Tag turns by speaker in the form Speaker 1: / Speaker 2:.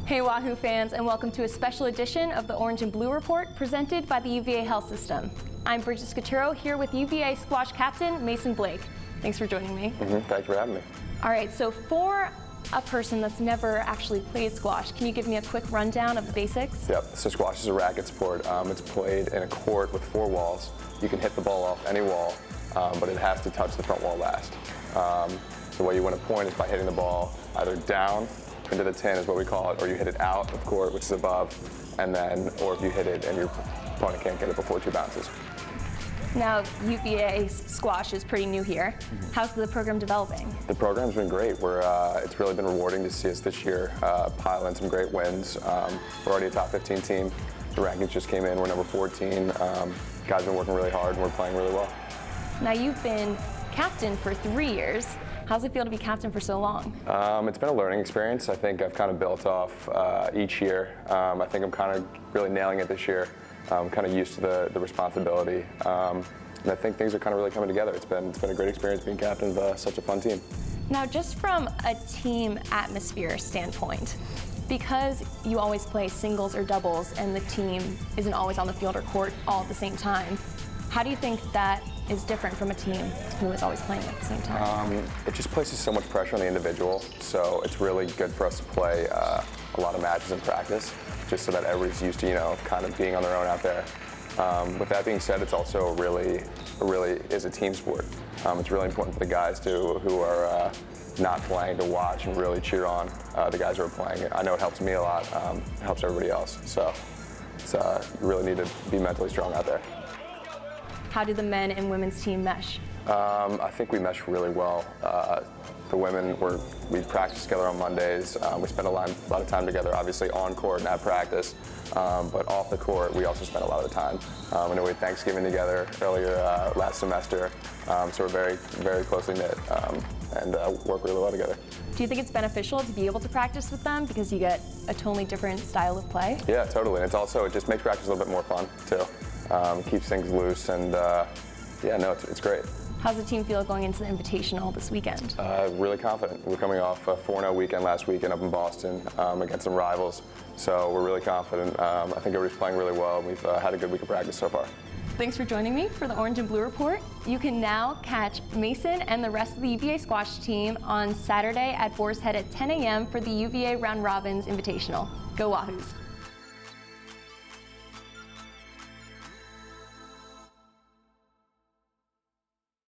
Speaker 1: Hey Wahoo fans, and welcome to a special edition of the Orange and Blue Report presented by the UVA Health System. I'm Bridget Scaturo here with UVA Squash Captain Mason Blake. Thanks for joining me.
Speaker 2: Thanks for having me.
Speaker 1: All right, so for a person that's never actually played squash, can you give me a quick rundown of the basics?
Speaker 2: Yep, so squash is a racket sport. It's played in a court with 4 walls. You can hit the ball off any wall, but it has to touch the front wall last. The way you win a point is by hitting the ball either down into the tin is what we call it, or you hit it out of court, which is above, and then, or if you hit it and your opponent can't get it before 2 bounces.
Speaker 1: Now, UVA squash is pretty new here. How's the program developing?
Speaker 2: The program's been great. It's really been rewarding to see us this year pile in some great wins. We're already a top 15 team. The rankings just came in. We're number 14. Guys have been working really hard and we're playing really well.
Speaker 1: Now, you've been captain for 3 years. How's it feel to be captain for so long?
Speaker 2: It's been a learning experience. I think I've kind of built off each year. I think I'm kind of really nailing it this year. I'm kind of used to the responsibility. And I think things are kind of really coming together. It's been a great experience being captain of such a fun team.
Speaker 1: Now, just from a team atmosphere standpoint, because you always play singles or doubles and the team isn't always on the field or court all at the same time, how do you think that is different from a team who is always playing at the same time?
Speaker 2: It just places so much pressure on the individual, so it's really good for us to play a lot of matches in practice, just so that everybody's used to, kind of being on their own out there. With that being said, it's also really is a team sport. It's really important for the guys who are not playing to watch and really cheer on the guys who are playing. I know it helps me a lot. It helps everybody else. So you really need to be mentally strong out there.
Speaker 1: How do the men and women's team mesh?
Speaker 2: I think we mesh really well. The women, we practice together on Mondays. We spend a lot of time together, obviously on court and at practice, but off the court we also spend a lot of the time. I know we had Thanksgiving together earlier last semester, so we're very, very closely knit and work really well together.
Speaker 1: Do you think it's beneficial to be able to practice with them because you get a totally different style of play?
Speaker 2: Yeah, totally. And it just makes practice a little bit more fun too. Keeps things loose, and yeah, no, it's great.
Speaker 1: How's the team feel going into the Invitational this weekend?
Speaker 2: Really confident. We're coming off a 4-0 weekend last weekend up in Boston against some rivals, so we're really confident. I think everybody's playing really well, and we've had a good week of practice so far.
Speaker 1: Thanks for joining me for the Orange and Blue Report. You can now catch Mason and the rest of the UVA squash team on Saturday at Boar's Head at 10 a.m. for the UVA Round Robin Invitational. Go Wahoos!